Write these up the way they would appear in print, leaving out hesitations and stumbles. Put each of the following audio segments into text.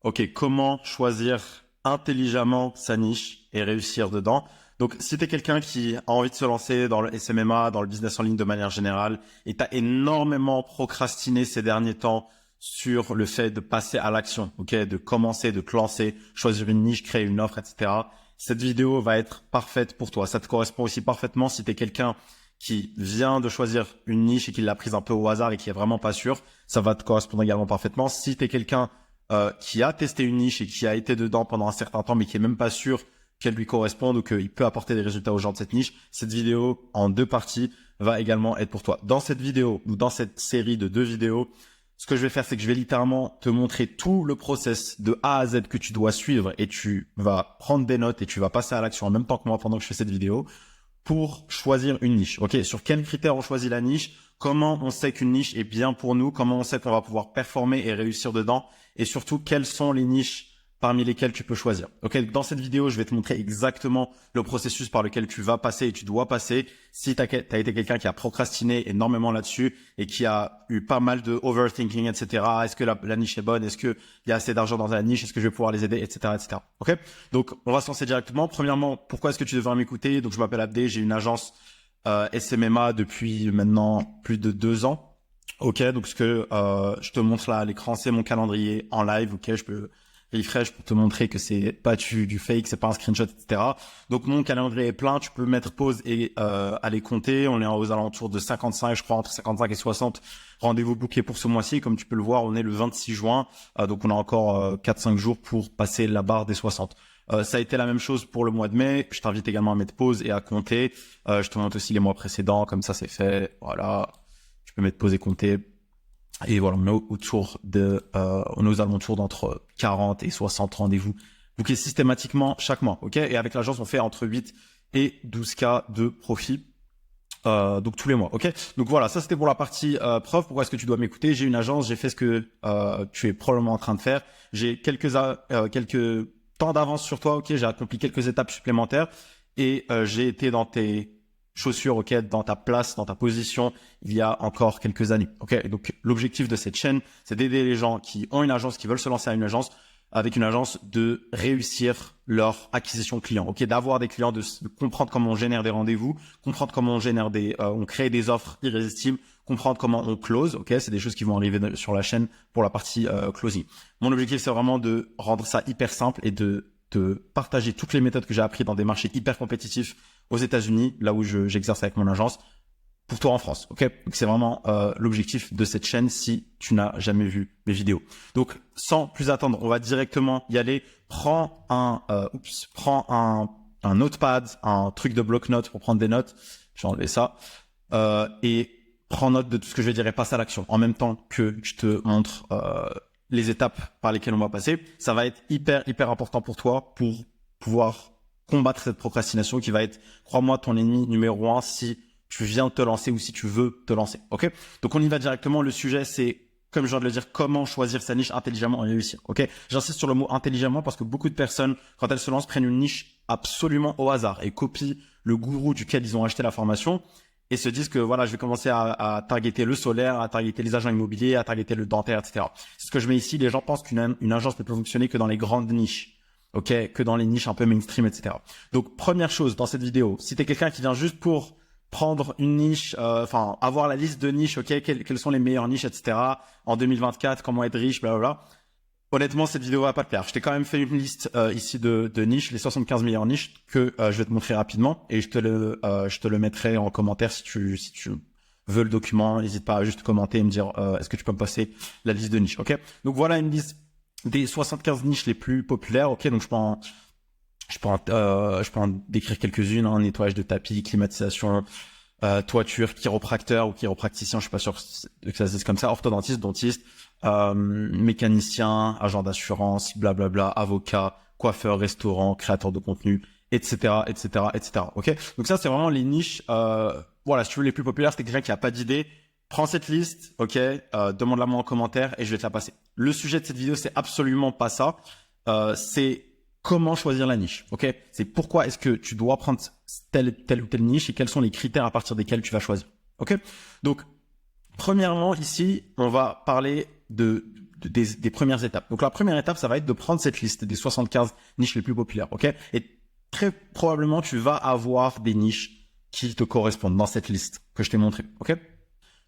Ok, comment choisir intelligemment sa niche et réussir dedans? Donc, si tu es quelqu'un qui a envie de se lancer dans le SMMA, dans le business en ligne de manière générale, et tu as énormément procrastiné ces derniers temps sur le fait de passer à l'action, ok, de commencer, de te lancer, choisir une niche, créer une offre, etc. Cette vidéo va être parfaite pour toi. Ça te correspond aussi parfaitement si tu es quelqu'un qui vient de choisir une niche et qui l'a prise un peu au hasard et qui est vraiment pas sûr. Ça va te correspondre également parfaitement. Si tu es quelqu'un qui a testé une niche et qui a été dedans pendant un certain temps, mais qui est même pas sûr qu'elle lui corresponde ou qu'il peut apporter des résultats aux gens de cette niche, cette vidéo en 2 parties va également être pour toi. Dans cette vidéo ou dans cette série de 2 vidéos, ce que je vais faire, c'est que je vais littéralement te montrer tout le process de A à Z que tu dois suivre et tu vas prendre des notes et tu vas passer à l'action en même temps que moi pendant que je fais cette vidéo pour choisir une niche. Ok, sur quels critères on choisit la niche? Comment on sait qu'une niche est bien pour nous? Comment on sait qu'on va pouvoir performer et réussir dedans? Et surtout, quelles sont les niches parmi lesquelles tu peux choisir? Ok, dans cette vidéo, je vais te montrer exactement le processus par lequel tu vas passer et tu dois passer. Si tu as été quelqu'un qui a procrastiné énormément là-dessus et qui a eu pas mal de overthinking, etc. Est-ce que la niche est bonne? Est-ce qu'il y a assez d'argent dans la niche? Est-ce que je vais pouvoir les aider, etc., etc. Ok, donc on va se lancer directement. Premièrement, pourquoi est-ce que tu devrais m'écouter? Donc je m'appelle Abdé, j'ai une agence SMMA depuis maintenant plus de 2 ans. Ok, donc ce que je te montre là à l'écran, c'est mon calendrier en live. Ok, je peux refresh pour te montrer que c'est pas du fake, c'est pas un screenshot, etc. Donc mon calendrier est plein, tu peux mettre pause et aller compter. On est aux alentours de 55, je crois, entre 55 et 60 rendez-vous bookés pour ce mois-ci. Comme tu peux le voir, on est le 26 juin, donc on a encore 4-5 jours pour passer la barre des 60. Ça a été la même chose pour le mois de mai. Je t'invite également à mettre pause et à compter. Je te montre aussi les mois précédents, comme ça c'est fait. Voilà, tu peux mettre pause et compter. Et voilà, on est on est aux alentours d'entre 40 et 60 rendez-vous bookés systématiquement chaque mois. Ok, et avec l'agence, on fait entre 8 et 12K de profit. Donc tous les mois, ok. Donc voilà, ça c'était pour la partie preuve. Pourquoi est-ce que tu dois m'écouter? J'ai une agence, j'ai fait ce que tu es probablement en train de faire. J'ai quelques temps d'avance sur toi, ok. J'ai accompli quelques étapes supplémentaires et j'ai été dans tes chaussures, ok, dans ta place, dans ta position il y a encore quelques années, ok. Donc l'objectif de cette chaîne, c'est d'aider les gens qui ont une agence, qui veulent se lancer à une agence, avec une agence, de réussir leur acquisition client, ok, d'avoir des clients, de comprendre comment on génère des rendez-vous, comprendre comment on génère on crée des offres irrésistibles, comprendre comment on close, ok, c'est des choses qui vont arriver sur la chaîne pour la partie closing. Mon objectif, c'est vraiment de rendre ça hyper simple et de partager toutes les méthodes que j'ai apprises dans des marchés hyper compétitifs aux États-Unis, là où j'exerce avec mon agence, pour toi en France, ok. Donc c'est vraiment l'objectif de cette chaîne si tu n'as jamais vu mes vidéos. Donc sans plus attendre, on va directement y aller. Prends un notepad, un truc de bloc-notes pour prendre des notes. Je vais enlever ça et prends note de tout ce que je vais dire et passe à l'action en même temps que je te montre les étapes par lesquelles on va passer. Ça va être hyper important pour toi pour pouvoir combattre cette procrastination qui va être, crois-moi, ton ennemi numéro 1 si tu viens de te lancer ou si tu veux te lancer. Ok? Donc on y va directement. Le sujet, c'est, comme je viens de le dire, comment choisir sa niche intelligemment et réussir. Ok? J'insiste sur le mot intelligemment parce que beaucoup de personnes, quand elles se lancent, prennent une niche absolument au hasard et copient le gourou duquel ils ont acheté la formation et se disent que voilà, je vais commencer à targeter le solaire, à targeter les agents immobiliers, à targeter le dentaire, etc. C'est ce que je mets ici. Les gens pensent qu'une agence ne peut fonctionner que dans les grandes niches. Ok? Que dans les niches un peu mainstream, etc. Donc première chose dans cette vidéo, si t'es quelqu'un qui vient juste pour prendre une niche, avoir la liste de niches, ok, quelles sont les meilleures niches, etc. En 2024, comment être riche, blablabla. Honnêtement, cette vidéo va pas te plaire. Je t'ai quand même fait une liste ici de niches, les 75 meilleures niches que je vais te montrer rapidement et je te le mettrai en commentaire si tu veux le document. N'hésite pas à juste commenter et me dire est-ce que tu peux me passer la liste de niches, ok. Donc voilà une liste des 75 niches les plus populaires, ok. Donc je peux en décrire quelques-unes, hein, nettoyage de tapis, climatisation, toiture, chiropracteur ou chiropracticien, je suis pas sûr que ça se dise comme ça, orthodontiste, dentiste, mécanicien, agent d'assurance, blablabla, avocat, coiffeur, restaurant, créateur de contenu, etc., etc., etc. Ok. Donc ça, c'est vraiment les niches. Voilà, si tu veux les plus populaires, c'est quelqu'un qui a pas d'idée. Prends cette liste, ok. Demande-la moi en commentaire et je vais te la passer. Le sujet de cette vidéo, c'est absolument pas ça. C'est comment choisir la niche, ok? C'est pourquoi est-ce que tu dois prendre telle ou telle niche et quels sont les critères à partir desquels tu vas choisir, ok? Donc, premièrement, ici, on va parler de des premières étapes. Donc la première étape, ça va être de prendre cette liste des 75 niches les plus populaires, ok? Et très probablement, tu vas avoir des niches qui te correspondent dans cette liste que je t'ai montré, ok?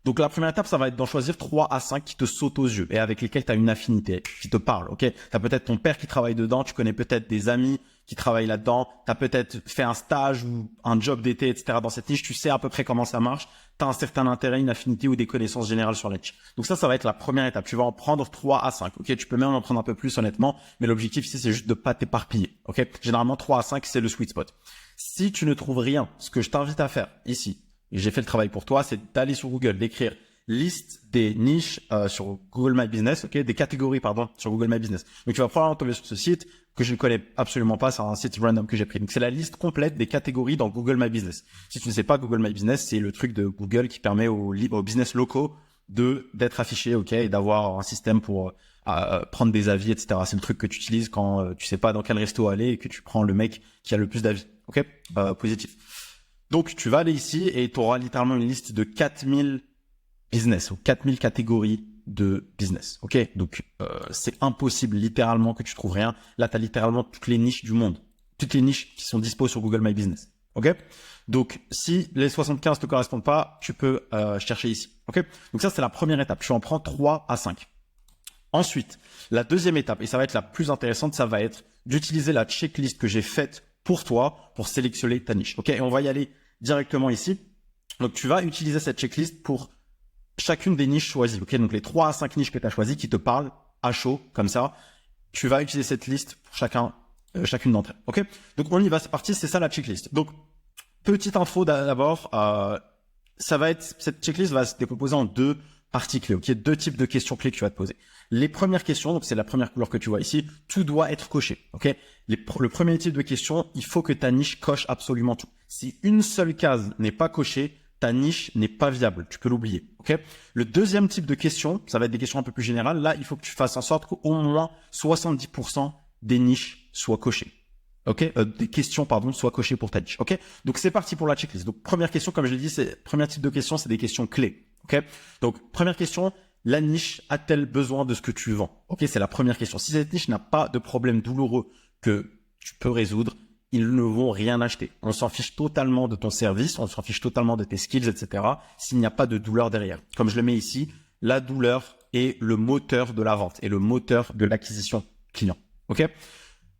Donc la première étape, ça va être d'en choisir 3 à 5 qui te sautent aux yeux et avec lesquels tu as une affinité, qui te parlent, ok? Tu as peut-être ton père qui travaille dedans, tu connais peut-être des amis qui travaillent là-dedans, tu as peut-être fait un stage ou un job d'été, etc. dans cette niche, tu sais à peu près comment ça marche, tu as un certain intérêt, une affinité ou des connaissances générales sur la niche. Donc ça va être la première étape. Tu vas en prendre 3 à 5, ok? Tu peux même en prendre un peu plus honnêtement, mais l'objectif ici, c'est juste de pas t'éparpiller, ok? Généralement, 3 à 5, c'est le sweet spot. Si tu ne trouves rien, ce que je t'invite à faire ici, et j'ai fait le travail pour toi, c'est d'aller sur Google, d'écrire liste des niches sur Google My Business, ok, des catégories pardon sur Google My Business. Donc tu vas probablement tomber sur ce site que je ne connais absolument pas, c'est un site random que j'ai pris. Donc c'est la liste complète des catégories dans Google My Business. Si tu ne sais pas, Google My Business, c'est le truc de Google qui permet aux business locaux d'être affichés, ok, et d'avoir un système pour prendre des avis, etc. C'est le truc que tu utilises quand tu sais pas dans quel resto aller et que tu prends le mec qui a le plus d'avis, ok, positif. Donc tu vas aller ici et tu auras littéralement une liste de 4000 business ou 4000 catégories de business. Ok, donc c'est impossible littéralement que tu trouves rien. Là, tu as littéralement toutes les niches du monde, toutes les niches qui sont dispo sur Google My Business. Ok, donc si les 75 te correspondent pas, tu peux chercher ici. Ok, donc ça c'est la première étape. Tu en prends 3 à 5. Ensuite, la deuxième étape, et ça va être la plus intéressante, ça va être d'utiliser la checklist que j'ai faite pour toi pour sélectionner ta niche. Ok, et on va y aller directement ici. Donc tu vas utiliser cette checklist pour chacune des niches choisies, ok? Donc les 3 à 5 niches que tu as choisies qui te parlent à chaud, comme ça, tu vas utiliser cette liste pour chacune d'entre elles, ok? Donc on y va, c'est parti, c'est ça la checklist. Donc, petite info d'abord, cette checklist va se décomposer en 2 parties clés, ok? 2 types de questions clés que tu vas te poser. Les premières questions, donc c'est la première couleur que tu vois ici, tout doit être coché, ok? Le premier type de question, il faut que ta niche coche absolument tout. Si une seule case n'est pas cochée, ta niche n'est pas viable, tu peux l'oublier, ok? Le deuxième type de questions, ça va être des questions un peu plus générales. Là, il faut que tu fasses en sorte qu'au moins 70% des niches soient cochées, ok? Des questions, pardon, soient cochées pour ta niche, ok? Donc c'est parti pour la checklist. Donc première question, comme je l'ai dit, premier type de question, c'est des questions clés, ok? Donc première question, la niche a-t-elle besoin de ce que tu vends? Ok, c'est la première question. Si cette niche n'a pas de problème douloureux que tu peux résoudre, ils ne vont rien acheter. On s'en fiche totalement de ton service, on s'en fiche totalement de tes skills, etc. s'il n'y a pas de douleur derrière. Comme je le mets ici, la douleur est le moteur de la vente et le moteur de l'acquisition client. Ok?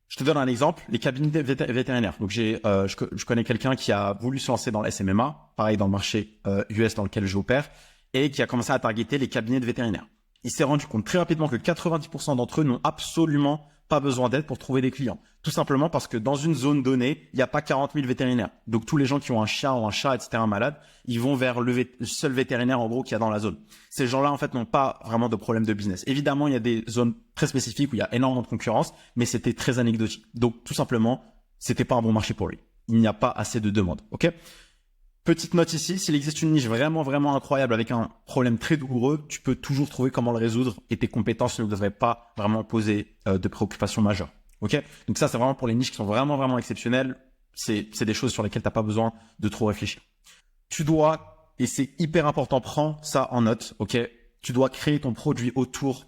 Je te donne un exemple, les cabinets vétérinaires. Donc je connais quelqu'un qui a voulu se lancer dans le SMMA, pareil dans le marché US dans lequel j'opère, et qui a commencé à targeter les cabinets de vétérinaires. Il s'est rendu compte très rapidement que 90% d'entre eux n'ont absolument pas besoin d'aide pour trouver des clients. Tout simplement parce que dans une zone donnée, il n'y a pas 40 000 vétérinaires. Donc tous les gens qui ont un chien ou un chat, etc., malade, ils vont vers le seul vétérinaire en gros qu'il y a dans la zone. Ces gens-là, en fait, n'ont pas vraiment de problème de business. Évidemment, il y a des zones très spécifiques où il y a énormément de concurrence, mais c'était très anecdotique. Donc tout simplement, c'était pas un bon marché pour lui. Il n'y a pas assez de demande. Ok? Petite note ici, s'il existe une niche vraiment, vraiment incroyable avec un problème très douloureux, tu peux toujours trouver comment le résoudre et tes compétences ne devraient pas vraiment poser de préoccupations majeures. Ok? Donc ça, c'est vraiment pour les niches qui sont vraiment, vraiment exceptionnelles. C'est des choses sur lesquelles tu n'as pas besoin de trop réfléchir. Tu dois, et c'est hyper important, prends ça en note, ok? Tu dois créer ton produit autour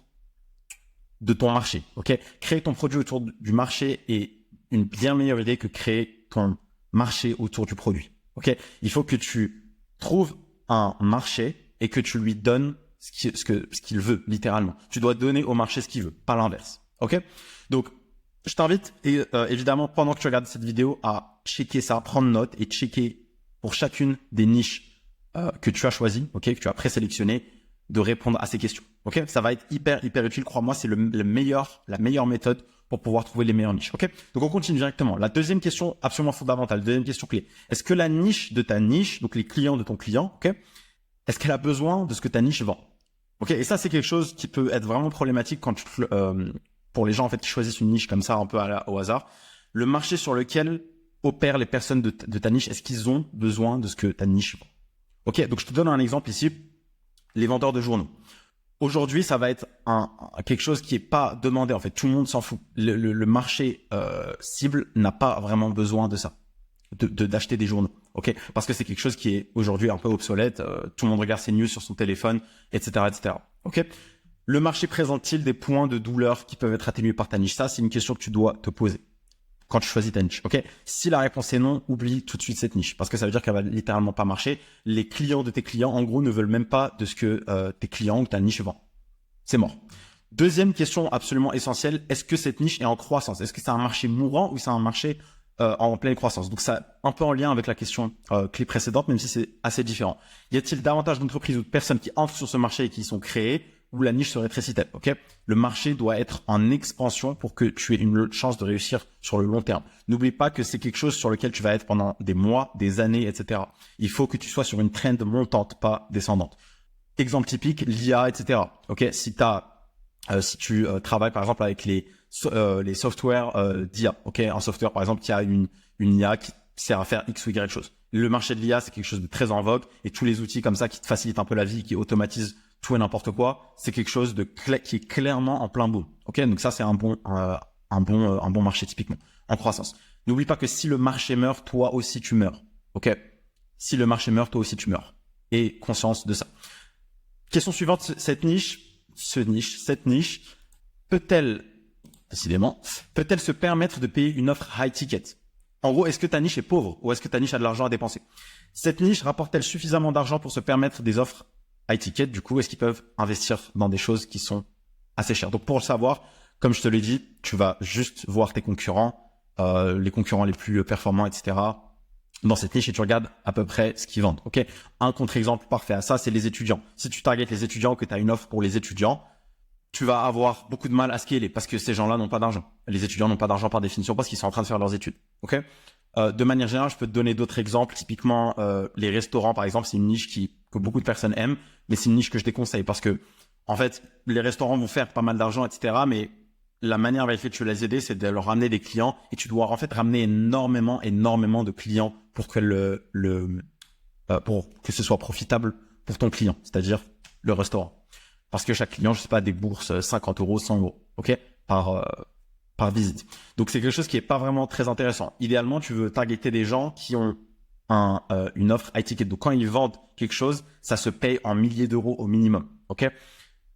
de ton marché, ok? Créer ton produit autour du marché est une bien meilleure idée que créer ton marché autour du produit. Ok, il faut que tu trouves un marché et que tu lui donnes ce qu'il veut, littéralement. Tu dois donner au marché ce qu'il veut, pas l'inverse. Ok, donc je t'invite évidemment pendant que tu regardes cette vidéo à checker ça, prendre note et checker pour chacune des niches que tu as choisies, ok, que tu as présélectionnées, de répondre à ces questions. Ok, ça va être hyper utile. Crois-moi, c'est la meilleure méthode pour pouvoir trouver les meilleures niches. Ok, donc on continue directement. La deuxième question absolument fondamentale, deuxième question clé. Est-ce que la niche de ta niche, donc les clients de ton client, ok, est-ce qu'elle a besoin de ce que ta niche vend? Ok, et ça c'est quelque chose qui peut être vraiment problématique quand pour les gens en fait qui choisissent une niche comme ça un peu au hasard. Le marché sur lequel opèrent les personnes de ta niche, est-ce qu'ils ont besoin de ce que ta niche vend? Ok, donc je te donne un exemple ici. Les vendeurs de journaux. Aujourd'hui, ça va être quelque chose qui est pas demandé. En fait, tout le monde s'en fout. Le marché cible n'a pas vraiment besoin de ça, d'acheter des journaux. Ok, parce que c'est quelque chose qui est aujourd'hui un peu obsolète. Tout le monde regarde ses news sur son téléphone, etc., etc. Ok. Le marché présente-t-il des points de douleur qui peuvent être atténués par ta niche? Ça, c'est une question que tu dois te poser quand tu choisis ta niche. Ok? Si la réponse est non, oublie tout de suite cette niche parce que ça veut dire qu'elle va littéralement pas marcher. Les clients de tes clients, en gros, ne veulent même pas de ce que tes clients ou ta niche vend. C'est mort. Deuxième question absolument essentielle, est-ce que cette niche est en croissance? Est-ce que c'est un marché mourant ou c'est un marché en pleine croissance? Donc ça un peu en lien avec la question clé précédente, même si c'est assez différent. Y a-t-il davantage d'entreprises ou de personnes qui entrent sur ce marché et qui sont créées où la niche se rétrécit-elle? Ok, le marché doit être en expansion pour que tu aies une chance de réussir sur le long terme. N'oublie pas que c'est quelque chose sur lequel tu vas être pendant des mois, des années, etc. Il faut que tu sois sur une trend montante, pas descendante. Exemple typique, l'IA, etc. Ok, si tu travailles par exemple avec les softwares d'IA, ok, un software par exemple qui a une IA qui sert à faire X ou Y chose. Le marché de l'IA, c'est quelque chose de très en vogue et tous les outils comme ça qui te facilitent un peu la vie, qui automatisent tout et n'importe quoi, c'est quelque chose qui est clairement en plein boom. Ok, donc ça c'est un bon marché typiquement en croissance. N'oublie pas que si le marché meurt, toi aussi tu meurs. Ok, si le marché meurt, toi aussi tu meurs. Et conscience de ça. Question suivante, cette niche peut-elle se permettre de payer une offre high ticket? En gros, est-ce que ta niche est pauvre ou est-ce que ta niche a de l'argent à dépenser? Cette niche rapporte-t-elle suffisamment d'argent pour se permettre des offres high ticket? Du coup, est-ce qu'ils peuvent investir dans des choses qui sont assez chères? Donc, pour le savoir, comme je te l'ai dit, tu vas juste voir tes concurrents, les concurrents les plus performants, etc. dans cette niche et tu regardes à peu près ce qu'ils vendent. Ok, un contre-exemple parfait à ça, c'est les étudiants. Si tu targetes les étudiants, que tu as une offre pour les étudiants, tu vas avoir beaucoup de mal à scaler parce que ces gens-là n'ont pas d'argent. Les étudiants n'ont pas d'argent par définition parce qu'ils sont en train de faire leurs études. Ok. De manière générale, je peux te donner d'autres exemples. Typiquement, les restaurants, par exemple, c'est une niche que beaucoup de personnes aiment, mais c'est une niche que je déconseille parce que, en fait, les restaurants vont faire pas mal d'argent, etc. Mais la manière avec laquelle tu vas les aider, c'est de leur ramener des clients et tu dois en fait ramener énormément de clients pour que pour que ce soit profitable pour ton client, c'est-à-dire le restaurant. Parce que chaque client, je sais pas, débourse 50 euros, 100 euros, ok, par visite. Donc c'est quelque chose qui est pas vraiment très intéressant. Idéalement, tu veux targeter des gens qui ont une offre high ticket. Donc quand ils vendent quelque chose, ça se paye en milliers d'euros au minimum, ok.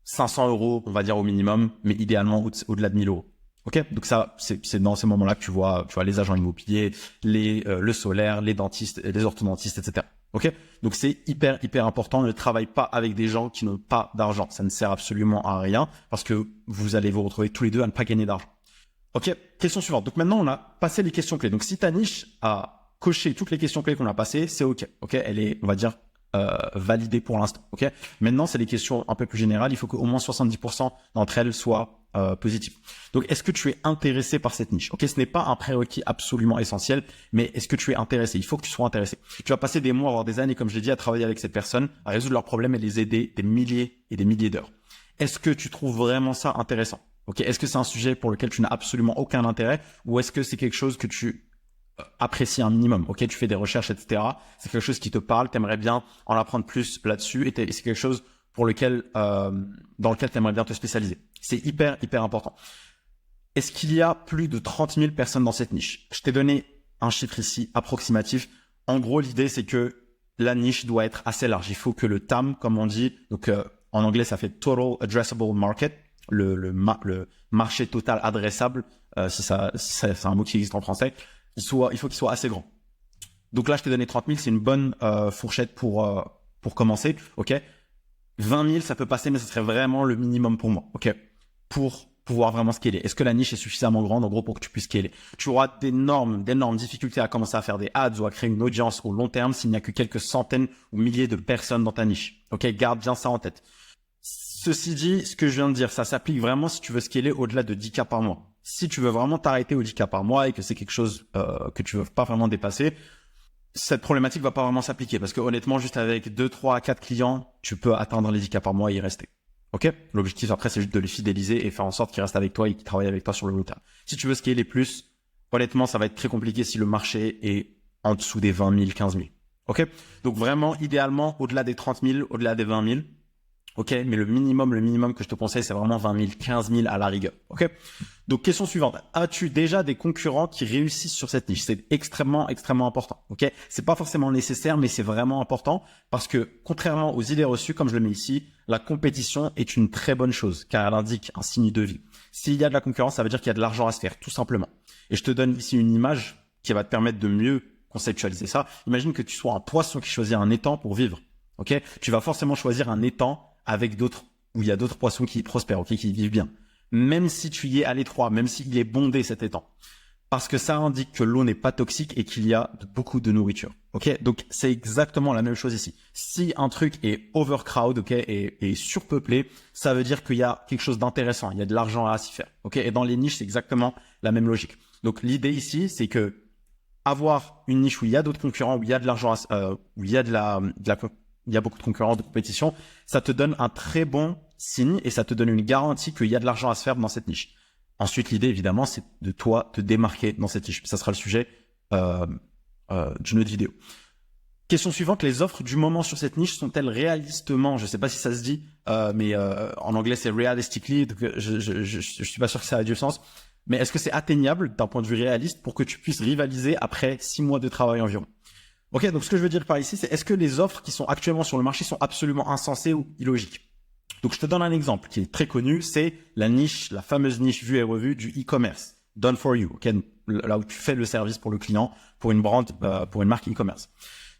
500 euros, on va dire au minimum, mais idéalement au-delà de 1000 euros. Ok, donc ça, c'est dans ces moments-là que tu vois les agents immobiliers, le solaire, les dentistes, les orthodontistes, etc. Ok, donc c'est hyper important. Ne travaille pas avec des gens qui n'ont pas d'argent. Ça ne sert absolument à rien parce que vous allez vous retrouver tous les deux à ne pas gagner d'argent. Ok, question suivante. Donc maintenant, on a passé les questions clés. Donc si ta niche a coché toutes les questions clés qu'on a passées, c'est ok. Ok, elle est, on va dire, validée pour l'instant. Ok. Maintenant, c'est des questions un peu plus générales. Il faut qu'au moins 70% d'entre elles soient positives. Donc, est-ce que tu es intéressé par cette niche? Ok, ce n'est pas un prérequis absolument essentiel, mais est-ce que tu es intéressé? Il faut que tu sois intéressé. Tu vas passer des mois, voire des années, comme je l'ai dit, à travailler avec ces personnes, à résoudre leurs problèmes et les aider des milliers et des milliers d'heures. Est-ce que tu trouves vraiment ça intéressant? Ok, est-ce que c'est un sujet pour lequel tu n'as absolument aucun intérêt, ou est-ce que c'est quelque chose que tu apprécies un minimum? Ok, tu fais des recherches, etc. C'est quelque chose qui te parle, t'aimerais bien en apprendre plus là-dessus, et c'est quelque chose pour lequel, dans lequel t'aimerais bien te spécialiser. C'est hyper important. Est-ce qu'il y a plus de 30 000 personnes dans cette niche? Je t'ai donné un chiffre ici approximatif. En gros, l'idée c'est que la niche doit être assez large. Il faut que le TAM, comme on dit, donc en anglais ça fait Total Addressable Market, le marché total adressable, si c'est un mot qui existe en français. Il faut qu'il soit assez grand. Donc là, je t'ai donné 30 000, c'est une bonne fourchette pour commencer, ok. 20 000, ça peut passer, mais ce serait vraiment le minimum pour moi, ok, pour pouvoir vraiment scaler. Est-ce que la niche est suffisamment grande, en gros, pour que tu puisses scaler? Tu auras d'énormes difficultés à commencer à faire des ads ou à créer une audience au long terme s'il n'y a que quelques centaines ou milliers de personnes dans ta niche, ok. Garde bien ça en tête. Ceci dit, ce que je viens de dire, ça s'applique vraiment si tu veux scaler au-delà de 10K par mois. Si tu veux vraiment t'arrêter aux 10K par mois et que c'est quelque chose que tu veux pas vraiment dépasser, cette problématique va pas vraiment s'appliquer parce que honnêtement, juste avec 2, 3, 4 clients, tu peux atteindre les 10K par mois et y rester. Ok? L'objectif après, c'est juste de les fidéliser et faire en sorte qu'ils restent avec toi et qu'ils travaillent avec toi sur le long terme. Si tu veux scaler plus, honnêtement, ça va être très compliqué si le marché est en dessous des 20 000, 15 000. Ok? Donc vraiment, idéalement, au-delà des 30 000, au-delà des 20 000, Ok, mais le minimum que je te conseille, c'est vraiment 20 000, 15 000 à la rigueur. Ok. Donc, question suivante. As-tu déjà des concurrents qui réussissent sur cette niche? C'est extrêmement important. Ok. C'est pas forcément nécessaire, mais c'est vraiment important parce que contrairement aux idées reçues, comme je le mets ici, la compétition est une très bonne chose car elle indique un signe de vie. S'il y a de la concurrence, ça veut dire qu'il y a de l'argent à se faire, tout simplement. Et je te donne ici une image qui va te permettre de mieux conceptualiser ça. Imagine que tu sois un poisson qui choisit un étang pour vivre. Ok. Tu vas forcément choisir un étang avec d'autres, où il y a d'autres poissons qui prospèrent, ok, qui vivent bien. Même si tu y es à l'étroit, même s'il est bondé cet étang. Parce que ça indique que l'eau n'est pas toxique et qu'il y a beaucoup de nourriture. Ok, donc c'est exactement la même chose ici. Si un truc est overcrowd, ok, et surpeuplé, ça veut dire qu'il y a quelque chose d'intéressant, il y a de l'argent à s'y faire. Ok, et dans les niches, c'est exactement la même logique. Donc l'idée ici, c'est que avoir une niche où il y a d'autres concurrents, où il y a de l'argent, où il y a il y a beaucoup de concurrence, de compétition, ça te donne un très bon signe et ça te donne une garantie qu'il y a de l'argent à se faire dans cette niche. Ensuite, l'idée, évidemment, c'est de toi te démarquer dans cette niche. Ça sera le sujet d'une autre vidéo. Question suivante, les offres du moment sur cette niche sont-elles réalistement, je ne sais pas si ça se dit, mais en anglais c'est realistically, donc je suis pas sûr que ça a du sens, mais est-ce que c'est atteignable d'un point de vue réaliste pour que tu puisses rivaliser après 6 mois de travail environ? Ok, donc ce que je veux dire par ici, c'est est-ce que les offres qui sont actuellement sur le marché sont absolument insensées ou illogiques? Donc je te donne un exemple qui est très connu, c'est la niche, la fameuse niche vue et revue du e-commerce, done for you, ok, là où tu fais le service pour le client, pour une brand, pour une marque e-commerce.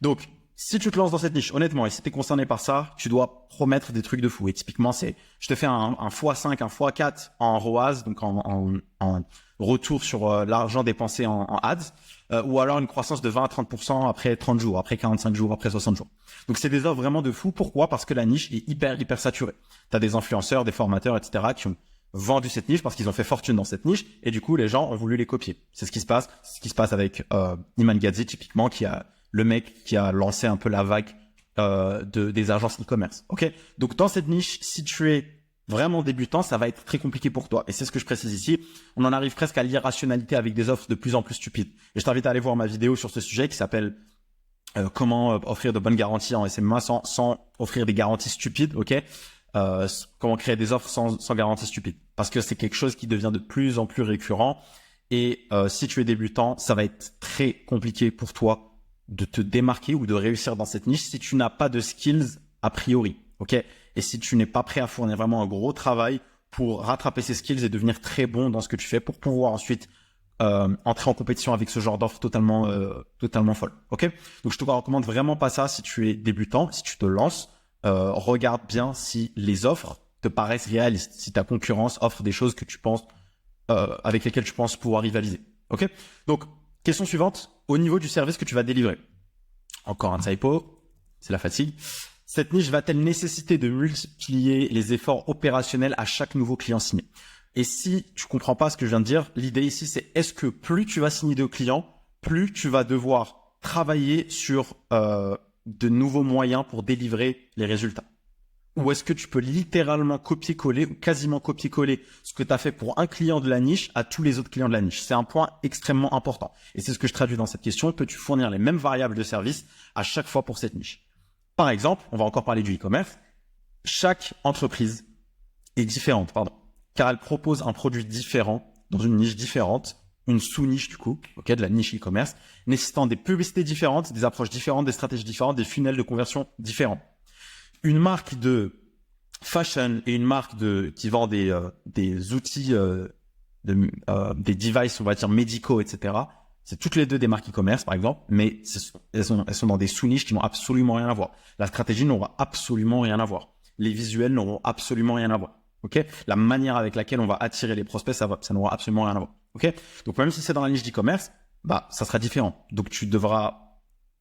Donc si tu te lances dans cette niche, honnêtement, et si tu es concerné par ça, tu dois promettre des trucs de fou. Et typiquement, c'est, je te fais un x5, un x4 en ROAS, donc en retour sur l'argent dépensé en ads, ou alors une croissance de 20 à 30% après 30 jours, après 45 jours, après 60 jours. Donc c'est des offres vraiment de fou. Pourquoi? Parce que la niche est hyper saturée. Tu as des influenceurs, des formateurs, etc. qui ont vendu cette niche parce qu'ils ont fait fortune dans cette niche et du coup les gens ont voulu les copier. C'est ce qui se passe. C'est ce qui se passe avec Iman Gadzhi typiquement, qui a le mec qui a lancé un peu la vague des agences e-commerce. Ok, donc dans cette niche, si tu es vraiment débutant, ça va être très compliqué pour toi. Et c'est ce que je précise ici. On en arrive presque à l'irrationalité avec des offres de plus en plus stupides. Et je t'invite à aller voir ma vidéo sur ce sujet qui s'appelle comment offrir de bonnes garanties en SMA sans offrir des garanties stupides. Ok, comment créer des offres sans garantie stupide. Parce que c'est quelque chose qui devient de plus en plus récurrent. Et si tu es débutant, ça va être très compliqué pour toi de te démarquer ou de réussir dans cette niche si tu n'as pas de skills a priori, ok? Et si tu n'es pas prêt à fournir vraiment un gros travail pour rattraper ces skills et devenir très bon dans ce que tu fais pour pouvoir ensuite entrer en compétition avec ce genre d'offre totalement folle, ok? Donc je te recommande vraiment pas ça si tu es débutant, si tu te lances, regarde bien si les offres te paraissent réalistes, si ta concurrence offre des choses que tu penses avec lesquelles tu penses pouvoir rivaliser, ok? Donc question suivante, au niveau du service que tu vas délivrer. Encore un typo, c'est la fatigue. Cette niche va-t-elle nécessiter de multiplier les efforts opérationnels à chaque nouveau client signé? Et si tu comprends pas ce que je viens de dire, l'idée ici c'est est-ce que plus tu vas signer de clients, plus tu vas devoir travailler sur de nouveaux moyens pour délivrer les résultats? Ou est-ce que tu peux littéralement copier-coller ou quasiment copier-coller ce que tu as fait pour un client de la niche à tous les autres clients de la niche? C'est un point extrêmement important. Et c'est ce que je traduis dans cette question. Peux-tu fournir les mêmes variables de service à chaque fois pour cette niche? Par exemple, on va encore parler du e-commerce. Chaque entreprise est différente, car elle propose un produit différent dans une niche différente, une sous-niche du coup, ok, de la niche e-commerce, nécessitant des publicités différentes, des approches différentes, des stratégies différentes, des funnels de conversion différents. Une marque de fashion et une marque qui vend des outils, des devices, on va dire médicaux, etc. C'est toutes les deux des marques e-commerce, par exemple, mais elles sont dans des sous-niches qui n'ont absolument rien à voir. La stratégie n'aura absolument rien à voir. Les visuels n'auront absolument rien à voir. Ok, la manière avec laquelle on va attirer les prospects, ça n'aura absolument rien à voir. Ok, donc même si c'est dans la niche d'e-commerce, bah ça sera différent. Donc tu devras,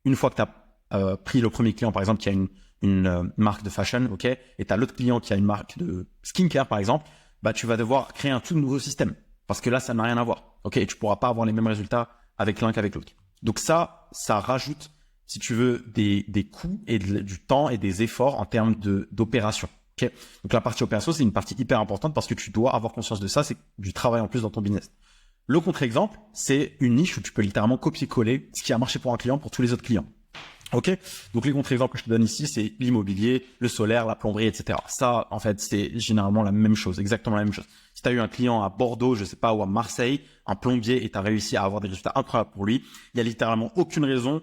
une fois que tu as pris le premier client, par exemple, qui a une marque de fashion, ok, et tu as l'autre client qui a une marque de skincare, par exemple, bah tu vas devoir créer un tout nouveau système parce que là, ça n'a rien à voir. Ok, et tu pourras pas avoir les mêmes résultats avec l'un qu'avec l'autre. Donc ça rajoute, si tu veux, des coûts et du temps et des efforts en termes d'opération. Okay. Donc la partie opération, c'est une partie hyper importante parce que tu dois avoir conscience de ça, c'est du travail en plus dans ton business. Le contre-exemple, c'est une niche où tu peux littéralement copier-coller ce qui a marché pour un client pour tous les autres clients. Ok, donc les contre-exemples que je te donne ici, c'est l'immobilier, le solaire, la plomberie, etc. Ça, en fait, c'est généralement la même chose, exactement la même chose. Si tu as eu un client à Bordeaux, je sais pas, ou à Marseille, un plombier, et tu as réussi à avoir des résultats incroyables pour lui, il y a littéralement aucune raison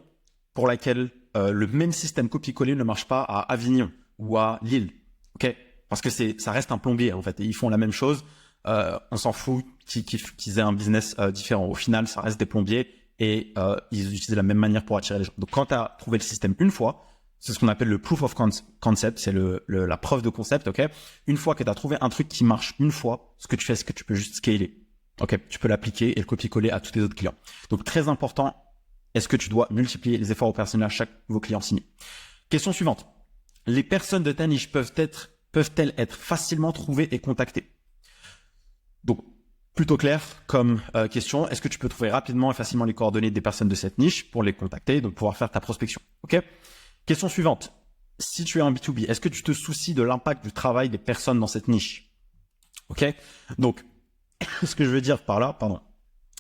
pour laquelle le même système copier-coller ne marche pas à Avignon ou à Lille. Ok, parce que ça reste un plombier en fait, et ils font la même chose. On s'en fout qu'ils aient un business différent. Au final, ça reste des plombiers. Et ils utilisent la même manière pour attirer les gens. Donc quand tu as trouvé le système une fois, c'est ce qu'on appelle le proof of concept, c'est la preuve de concept, ok. Une fois que tu as trouvé un truc qui marche une fois, ce que tu fais, c'est que tu peux juste scaler. Ok, tu peux l'appliquer et le copier-coller à tous tes autres clients. Donc très important, est-ce que tu dois multiplier les efforts opérationnels à chaque nouveau client signé? Question suivante. Les personnes de ta niche peuvent-elles être facilement trouvées et contactées? Donc plutôt clair comme question. Est-ce que tu peux trouver rapidement et facilement les coordonnées des personnes de cette niche pour les contacter, donc pouvoir faire ta prospection? Ok. Question suivante. Si tu es un B2B, est-ce que tu te soucies de l'impact du travail des personnes dans cette niche? Ok. Donc, ce que je veux dire par là,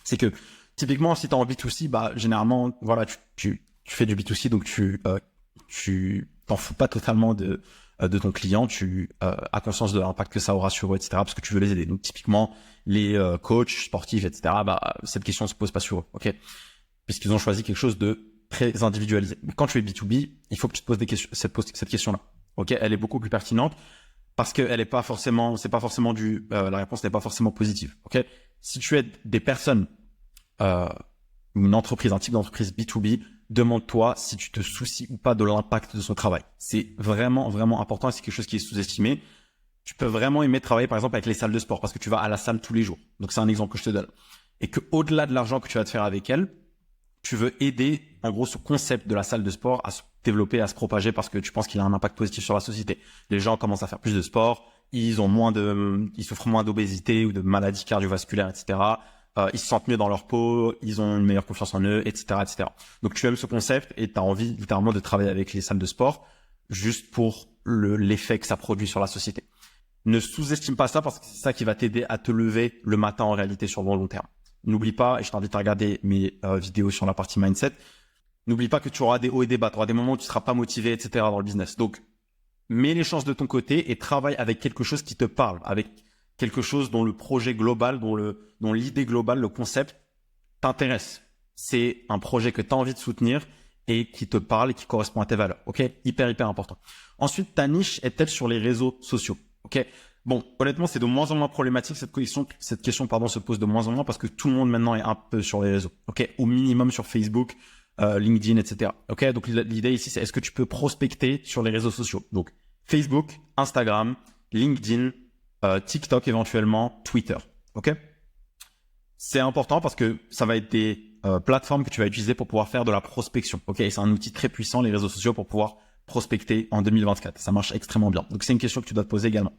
c'est que typiquement, si tu es en B2C, bah généralement, voilà, tu fais du B2C, donc tu t'en fous pas totalement de ton client, tu as conscience de l'impact que ça aura sur eux, etc. parce que tu veux les aider. Donc typiquement, les coachs sportifs, etc. Bah cette question ne se pose pas sur eux, ok, puisqu'ils ont choisi quelque chose de très individualisé. Mais quand tu es B2B, il faut que tu te poses cette question-là, ok. Elle est beaucoup plus pertinente parce que elle est pas forcément, c'est pas forcément la réponse n'est pas forcément positive, ok. Si tu aides des personnes, une entreprise, un type d'entreprise B2B, demande-toi si tu te soucies ou pas de l'impact de son travail. C'est vraiment, vraiment important et c'est quelque chose qui est sous-estimé. Tu peux vraiment aimer travailler, par exemple, avec les salles de sport parce que tu vas à la salle tous les jours. Donc, c'est un exemple que je te donne. Et que au-delà de l'argent que tu vas te faire avec elle, tu veux aider, en gros, ce concept de la salle de sport à se développer, à se propager parce que tu penses qu'il a un impact positif sur la société. Les gens commencent à faire plus de sport, ils souffrent moins d'obésité ou de maladies cardiovasculaires, etc. Ils se sentent mieux dans leur peau, ils ont une meilleure confiance en eux, etc., etc. Donc tu aimes ce concept et tu as envie littéralement de travailler avec les salles de sport juste pour l'effet que ça produit sur la société. Ne sous-estime pas ça parce que c'est ça qui va t'aider à te lever le matin en réalité sur le long terme. N'oublie pas, et je t'invite à regarder mes vidéos sur la partie mindset, n'oublie pas que tu auras des hauts et des bas, tu auras des moments où tu seras pas motivé, etc. dans le business. Donc mets les chances de ton côté et travaille avec quelque chose qui te parle, avec quelque chose dont le projet global, dont l'idée globale, le concept t'intéresse. C'est un projet que tu as envie de soutenir et qui te parle et qui correspond à tes valeurs. Ok, hyper important. Ensuite, ta niche est-elle sur les réseaux sociaux? Ok. Bon, honnêtement, c'est de moins en moins problématique. Cette question, se pose de moins en moins parce que tout le monde maintenant est un peu sur les réseaux. Ok, au minimum sur Facebook, LinkedIn, etc. Ok, donc l'idée ici, c'est est-ce que tu peux prospecter sur les réseaux sociaux? Donc Facebook, Instagram, LinkedIn, TikTok éventuellement, Twitter. Ok, c'est important parce que ça va être des plateformes que tu vas utiliser pour pouvoir faire de la prospection. Ok, et c'est un outil très puissant, les réseaux sociaux, pour pouvoir prospecter en 2024. Ça marche extrêmement bien. Donc c'est une question que tu dois te poser également.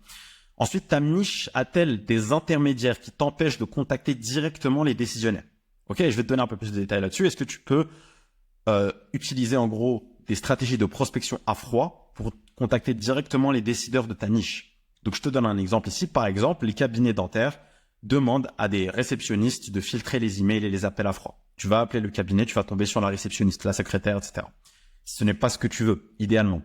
Ensuite, ta niche a-t-elle des intermédiaires qui t'empêchent de contacter directement les décisionnaires? Ok, je vais te donner un peu plus de détails là-dessus. Est-ce que tu peux utiliser en gros des stratégies de prospection à froid pour contacter directement les décideurs de ta niche? Donc je te donne un exemple ici. Par exemple, les cabinets dentaires demandent à des réceptionnistes de filtrer les emails et les appels à froid. Tu vas appeler le cabinet, tu vas tomber sur la réceptionniste, la secrétaire, etc. Ce n'est pas ce que tu veux, idéalement.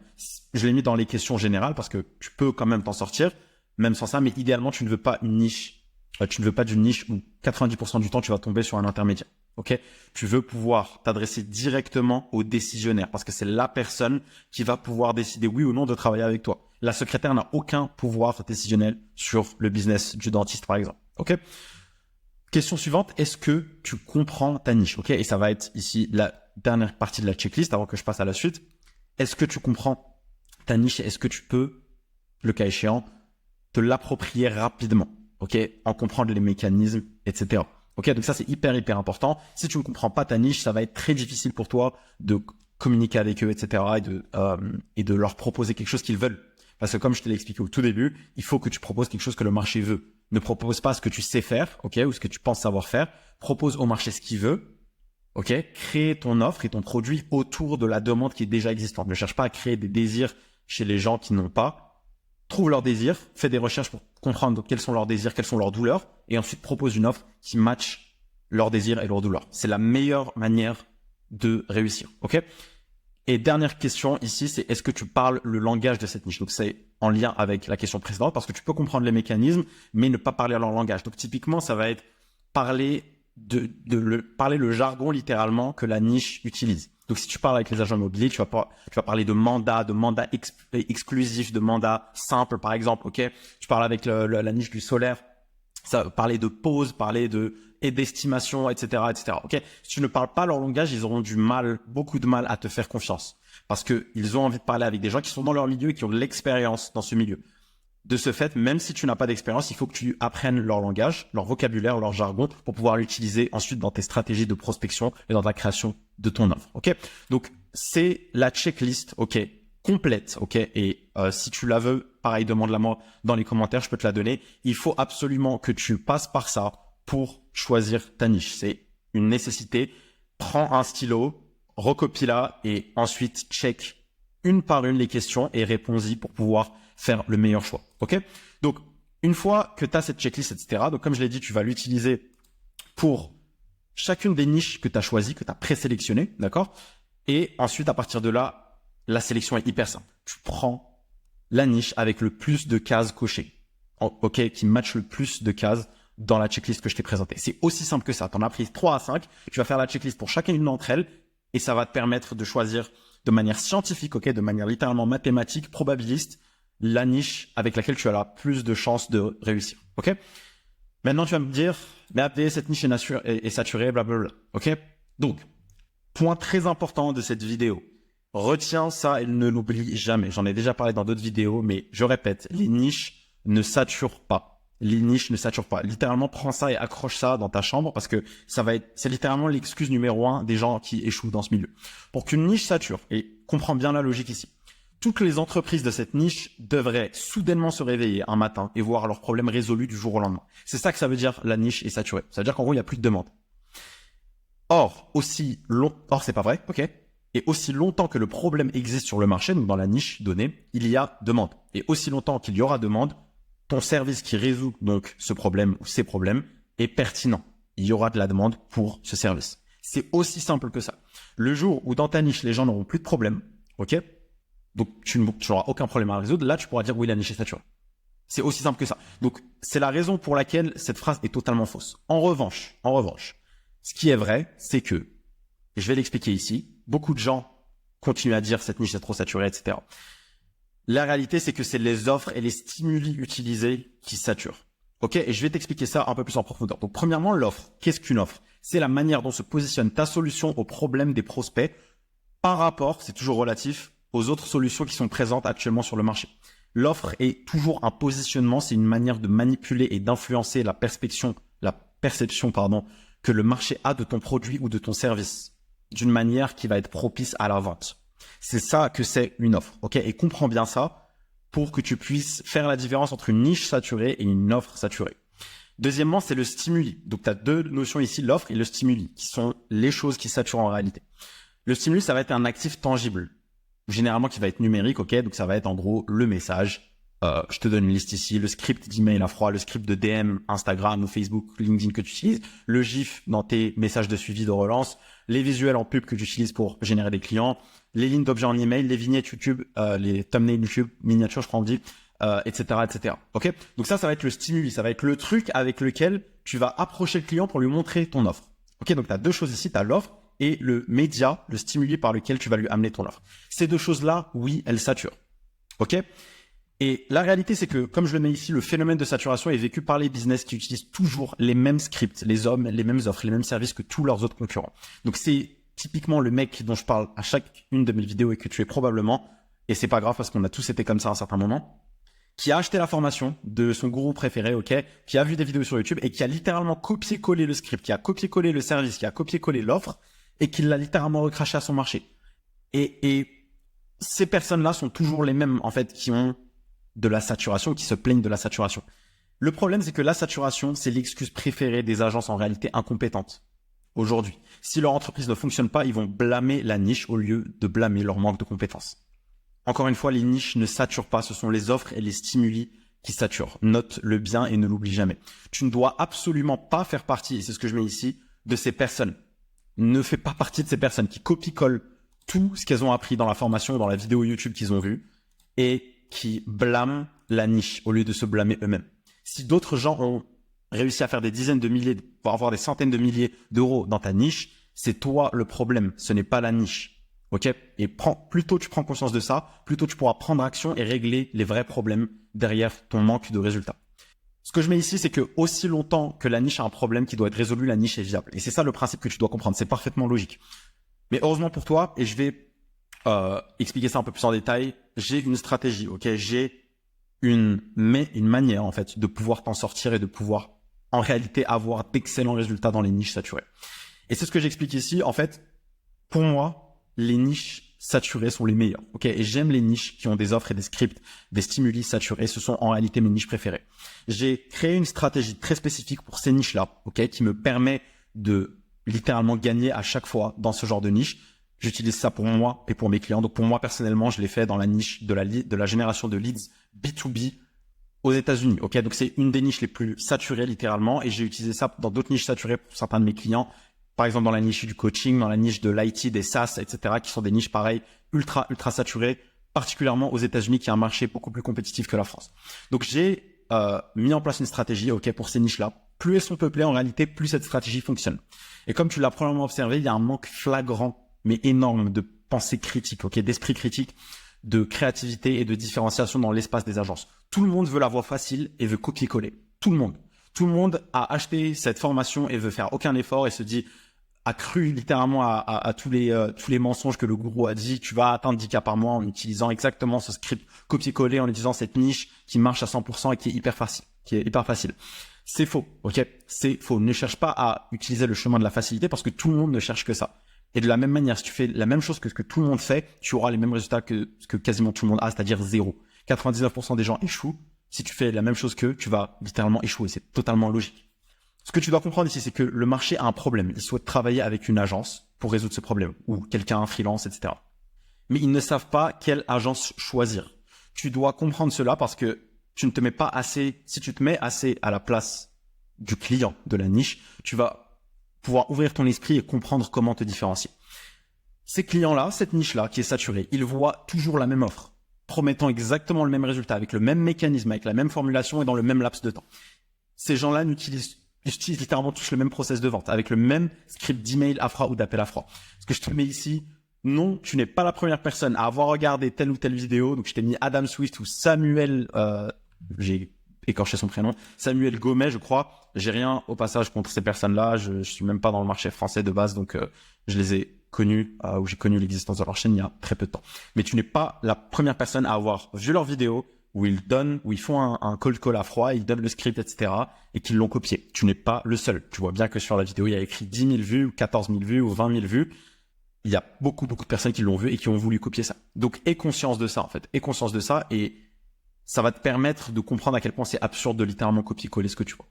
Je l'ai mis dans les questions générales parce que tu peux quand même t'en sortir, même sans ça, mais idéalement, tu ne veux pas une niche. Tu ne veux pas d'une niche où 90% du temps, tu vas tomber sur un intermédiaire. Ok? Tu veux pouvoir t'adresser directement au décisionnaire parce que c'est la personne qui va pouvoir décider oui ou non de travailler avec toi. La secrétaire n'a aucun pouvoir décisionnel sur le business du dentiste, par exemple. Ok? Question suivante. Est-ce que tu comprends ta niche? Ok? Et ça va être ici la dernière partie de la checklist avant que je passe à la suite. Est-ce que tu comprends ta niche et est-ce que tu peux, le cas échéant, te l'approprier rapidement? Ok, en comprendre les mécanismes, etc. Ok, donc ça c'est hyper important. Si tu ne comprends pas ta niche, ça va être très difficile pour toi de communiquer avec eux, etc. et de leur proposer quelque chose qu'ils veulent. Parce que comme je te l'ai expliqué au tout début, il faut que tu proposes quelque chose que le marché veut. Ne propose pas ce que tu sais faire, ok, ou ce que tu penses savoir faire. Propose au marché ce qu'il veut. Ok, crée ton offre et ton produit autour de la demande qui est déjà existante. Ne cherche pas à créer des désirs chez les gens qui n'ont pas. Trouve leurs désirs, fais des recherches pour comprendre quels sont leurs désirs, quelles sont leurs douleurs, et ensuite propose une offre qui matche leurs désirs et leurs douleurs. C'est la meilleure manière de réussir. Ok? Et dernière question ici, c'est est-ce que tu parles le langage de cette niche? Donc c'est en lien avec la question précédente parce que tu peux comprendre les mécanismes, mais ne pas parler leur langage. Donc typiquement, ça va être parler parler le jargon littéralement que la niche utilise. Donc si tu parles avec les agents immobiliers, tu vas parler de mandats exclusifs, de mandats simples par exemple. Ok, tu parles avec la niche du solaire, ça va parler de pause, parler et d'estimation, etc., etc. Ok, si tu ne parles pas leur langage, ils auront beaucoup de mal à te faire confiance parce que ils ont envie de parler avec des gens qui sont dans leur milieu et qui ont de l'expérience dans ce milieu. De ce fait, même si tu n'as pas d'expérience, il faut que tu apprennes leur langage, leur vocabulaire, leur jargon pour pouvoir l'utiliser ensuite dans tes stratégies de prospection et dans ta création de ton offre. Ok, donc c'est la checklist, ok, complète, ok. Et si tu la veux, pareil, demande-la moi dans les commentaires, je peux te la donner. Il faut absolument que tu passes par ça pour choisir ta niche. C'est une nécessité. Prends un stylo, recopie-la et ensuite check une par une les questions et réponds-y pour pouvoir faire le meilleur choix. Ok? Donc, une fois que tu as cette checklist, etc., donc comme je l'ai dit, tu vas l'utiliser pour chacune des niches que tu as choisies, que tu as présélectionnées, d'accord? Et ensuite, à partir de là, la sélection est hyper simple. Tu prends la niche avec le plus de cases cochées, ok, qui match le plus de cases dans la checklist que je t'ai présentée. C'est aussi simple que ça. Tu en as pris 3 à 5. Tu vas faire la checklist pour chacune d'entre elles et ça va te permettre de choisir de manière scientifique, ok, de manière littéralement mathématique, probabiliste, la niche avec laquelle tu as la plus de chances de réussir, ok? Maintenant, tu vas me dire, mais Abdé, cette niche est saturée, blablabla, ok? Donc, point très important de cette vidéo. Retiens ça et ne l'oublie jamais. J'en ai déjà parlé dans d'autres vidéos, mais je répète, les niches ne saturent pas. Les niches ne saturent pas. Littéralement, prends ça et accroche ça dans ta chambre parce que c'est littéralement l'excuse numéro 1 des gens qui échouent dans ce milieu. Pour qu'une niche sature, et comprends bien la logique ici, toutes les entreprises de cette niche devraient soudainement se réveiller un matin et voir leurs problèmes résolus du jour au lendemain. C'est ça que ça veut dire la niche est saturée. Ça veut dire qu'en gros, il n'y a plus de demande. Or, c'est pas vrai, ok? Et aussi longtemps que le problème existe sur le marché, donc dans la niche donnée, il y a demande. Et aussi longtemps qu'il y aura demande, ton service qui résout donc ce problème ou ces problèmes est pertinent. Il y aura de la demande pour ce service. C'est aussi simple que ça. Le jour où dans ta niche, les gens n'auront plus de problème, ok? Donc tu n'auras aucun problème à résoudre, là tu pourras dire oui, la niche est saturée. C'est aussi simple que ça. Donc c'est la raison pour laquelle cette phrase est totalement fausse. En revanche, ce qui est vrai, c'est que, et je vais l'expliquer ici, beaucoup de gens continuent à dire cette niche est trop saturée, etc. La réalité, c'est que c'est les offres et les stimuli utilisés qui saturent. Ok? Et je vais t'expliquer ça un peu plus en profondeur. Donc premièrement, l'offre. Qu'est-ce qu'une offre? C'est la manière dont se positionne ta solution au problème des prospects par rapport, c'est toujours relatif, aux autres solutions qui sont présentes actuellement sur le marché. L'offre est toujours un positionnement, c'est une manière de manipuler et d'influencer la perception, que le marché a de ton produit ou de ton service, d'une manière qui va être propice à la vente. C'est ça que c'est une offre, ok? Et comprends bien ça pour que tu puisses faire la différence entre une niche saturée et une offre saturée. Deuxièmement, c'est le stimuli. Donc, tu as deux notions ici, l'offre et le stimuli, qui sont les choses qui saturent en réalité. Le stimuli, ça va être un actif tangible, généralement qui va être numérique, ok? Donc, ça va être en gros le message. Je te donne une liste ici, le script d'email à froid, le script de DM, Instagram ou Facebook, LinkedIn que tu utilises, le GIF dans tes messages de suivi de relance, les visuels en pub que tu utilises pour générer des clients, les lignes d'objets en email, les vignettes YouTube, les thumbnails YouTube, miniatures, je crois on dit, etc., etc. Ok? Donc ça va être le stimuli, ça va être le truc avec lequel tu vas approcher le client pour lui montrer ton offre. Ok? Donc tu as deux choses ici, tu as l'offre et le média, le stimuli par lequel tu vas lui amener ton offre. Ces deux choses-là, oui, elles saturent. Ok? Et la réalité, c'est que, comme je le mets ici, le phénomène de saturation est vécu par les business qui utilisent toujours les mêmes scripts, les mêmes offres, les mêmes services que tous leurs autres concurrents. Donc c'est typiquement le mec dont je parle à chaque une de mes vidéos et que tu es probablement, et c'est pas grave parce qu'on a tous été comme ça à un certain moment, qui a acheté la formation de son gourou préféré, ok, qui a vu des vidéos sur YouTube et qui a littéralement copié-collé le script, qui a copié-collé le service, qui a copié-collé l'offre et qui l'a littéralement recraché à son marché. Et ces personnes-là sont toujours les mêmes, en fait, qui ont de la saturation, qui se plaignent de la saturation. Le problème, c'est que la saturation, c'est l'excuse préférée des agences en réalité incompétentes. Aujourd'hui, si leur entreprise ne fonctionne pas, ils vont blâmer la niche au lieu de blâmer leur manque de compétences. Encore une fois, les niches ne saturent pas, ce sont les offres et les stimuli qui saturent. Note-le bien et ne l'oublie jamais. Tu ne dois absolument pas faire partie, et c'est ce que je mets ici, de ces personnes. Ne fais pas partie de ces personnes qui copient-collent tout ce qu'elles ont appris dans la formation, dans la vidéo YouTube qu'ils ont vue, et qui blâment la niche au lieu de se blâmer eux-mêmes. Si d'autres gens ont réussi à faire des dizaines de milliers, voire avoir des centaines de milliers d'euros dans ta niche, c'est toi le problème, ce n'est pas la niche. Ok? Et plus tôt tu prends conscience de ça, plus tôt tu pourras prendre action et régler les vrais problèmes derrière ton manque de résultats. Ce que je mets ici, c'est que aussi longtemps que la niche a un problème qui doit être résolu, la niche est viable. Et c'est ça le principe que tu dois comprendre. C'est parfaitement logique. Mais heureusement pour toi, et je vais expliquer ça un peu plus en détail, j'ai une stratégie, ok? J'ai une manière en fait de pouvoir t'en sortir et de pouvoir en réalité avoir d'excellents résultats dans les niches saturées. Et c'est ce que j'explique ici. En fait, pour moi, les niches saturées sont les meilleures, ok? Et j'aime les niches qui ont des offres et des scripts, des stimuli saturés. Ce sont en réalité mes niches préférées. J'ai créé une stratégie très spécifique pour ces niches-là, ok? Qui me permet de littéralement gagner à chaque fois dans ce genre de niche. J'utilise ça pour moi et pour mes clients. Donc pour moi personnellement, je l'ai fait dans la niche de la génération de leads B2B aux États-Unis. Ok, donc c'est une des niches les plus saturées littéralement, et j'ai utilisé ça dans d'autres niches saturées pour certains de mes clients. Par exemple dans la niche du coaching, dans la niche de l'IT, des SaaS, etc., qui sont des niches pareilles ultra saturées, particulièrement aux États-Unis, qui est un marché beaucoup plus compétitif que la France. Donc j'ai mis en place une stratégie, ok, pour ces niches-là. Plus elles sont peuplées, en réalité, plus cette stratégie fonctionne. Et comme tu l'as probablement observé, il y a un manque flagrant mais énorme de pensée critique, ok, d'esprit critique, de créativité et de différenciation dans l'espace des agences. Tout le monde veut la voie facile et veut copier-coller. Tout le monde. Tout le monde a acheté cette formation et veut faire aucun effort et se dit, a cru littéralement à tous les mensonges que le gourou a dit. Tu vas atteindre 10K par mois en utilisant exactement ce script copier-coller, en utilisant cette niche qui marche à 100% et qui est hyper facile. C'est faux, ok? C'est faux. Ne cherche pas à utiliser le chemin de la facilité parce que tout le monde ne cherche que ça. Et de la même manière, si tu fais la même chose que ce que tout le monde fait, tu auras les mêmes résultats que ce que quasiment tout le monde a, c'est-à-dire 0. 99% des gens échouent. Si tu fais la même chose qu'eux, tu vas littéralement échouer. C'est totalement logique. Ce que tu dois comprendre ici, c'est que le marché a un problème. Il souhaite travailler avec une agence pour résoudre ce problème, ou quelqu'un, un freelance, etc. Mais ils ne savent pas quelle agence choisir. Tu dois comprendre cela parce que tu ne te mets pas assez, si tu te mets assez à la place du client de la niche, tu vas pouvoir ouvrir ton esprit et comprendre comment te différencier. Ces clients-là, cette niche-là qui est saturée, ils voient toujours la même offre, promettant exactement le même résultat, avec le même mécanisme, avec la même formulation et dans le même laps de temps. Ces gens-là utilisent littéralement tous le même process de vente, avec le même script d'email à froid ou d'appel à froid. Ce que je te mets ici, non, tu n'es pas la première personne à avoir regardé telle ou telle vidéo. Donc je t'ai mis Adam Swift ou Samuel, j'ai écorché son prénom, Samuel Gomet, je crois. J'ai rien au passage contre ces personnes-là. Je suis même pas dans le marché français de base, donc je les ai connus ou j'ai connu l'existence de leur chaîne il y a très peu de temps. Mais tu n'es pas la première personne à avoir vu leurs vidéos où ils font un cold call à froid, ils donnent le script, etc. et qu'ils l'ont copié. Tu n'es pas le seul. Tu vois bien que sur la vidéo, il y a écrit 10 000 vues, ou 14 000 vues, ou 20 000 vues. Il y a beaucoup de personnes qui l'ont vu et qui ont voulu copier ça. Donc, aie conscience de ça, en fait. Aie conscience de ça et ça va te permettre de comprendre à quel point c'est absurde de littéralement copier-coller ce que tu vois.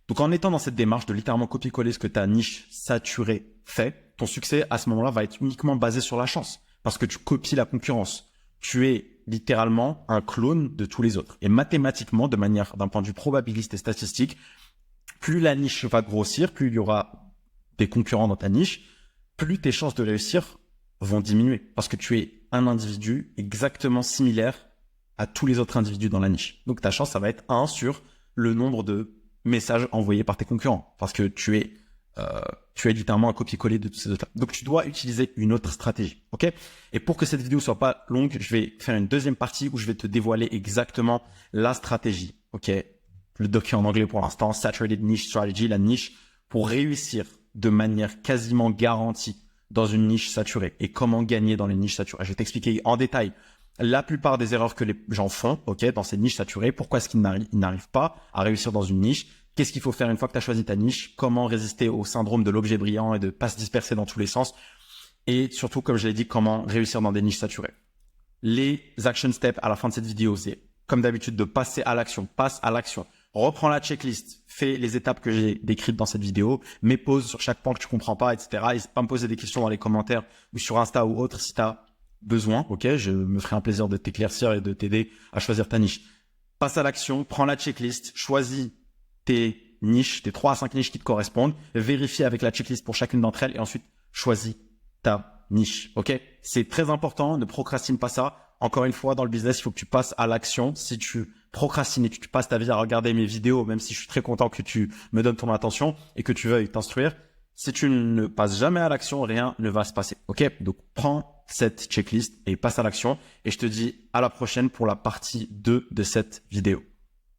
Donc, en étant dans cette démarche de littéralement copier-coller ce que ta niche saturée fait, ton succès à ce moment-là va être uniquement basé sur la chance parce que tu copies la concurrence. Tu es littéralement un clone de tous les autres. Et mathématiquement, d'un point de vue probabiliste et statistique, plus la niche va grossir, plus il y aura des concurrents dans ta niche, plus tes chances de réussir vont diminuer parce que tu es un individu exactement similaire à tous les autres individus dans la niche. Donc ta chance, ça va être 1 sur le nombre de messages envoyés par tes concurrents parce que tu es littéralement un copier-coller de tous ces autres-là. Donc tu dois utiliser une autre stratégie, ok? Et pour que cette vidéo soit pas longue, je vais faire une deuxième partie où je vais te dévoiler exactement la stratégie, ok? Le doc est en anglais pour l'instant, Saturated Niche Strategy, la niche pour réussir de manière quasiment garantie dans une niche saturée et comment gagner dans les niches saturées. Je vais t'expliquer en détail la plupart des erreurs que les gens font, ok, dans ces niches saturées. Pourquoi est-ce qu'ils n'arrivent pas à réussir dans une niche? Qu'est-ce qu'il faut faire une fois que tu as choisi ta niche? Comment résister au syndrome de l'objet brillant et de pas se disperser dans tous les sens? Et surtout, comme je l'ai dit, comment réussir dans des niches saturées. Les action steps à la fin de cette vidéo, c'est comme d'habitude de passer à l'action. Passe à l'action. Reprends la checklist, fais les étapes que j'ai décrites dans cette vidéo, mets pause sur chaque point que tu comprends pas, etc. N'hésite pas à me poser des questions dans les commentaires ou sur Insta ou autre si tu as besoin, ok? Je me ferai un plaisir de t'éclaircir et de t'aider à choisir ta niche. Passe à l'action, prends la checklist, choisis tes niches, tes 3 à 5 niches qui te correspondent, vérifie avec la checklist pour chacune d'entre elles et ensuite choisis ta niche. Ok? C'est très important. Ne procrastine pas ça. Encore une fois, dans le business, il faut que tu passes à l'action. Si tu procrastines et que tu passes ta vie à regarder mes vidéos, même si je suis très content que tu me donnes ton attention et que tu veuilles t'instruire, si tu ne passes jamais à l'action, rien ne va se passer. Ok? Donc, prends cette checklist et passe à l'action. Et je te dis à la prochaine pour la partie 2 de cette vidéo.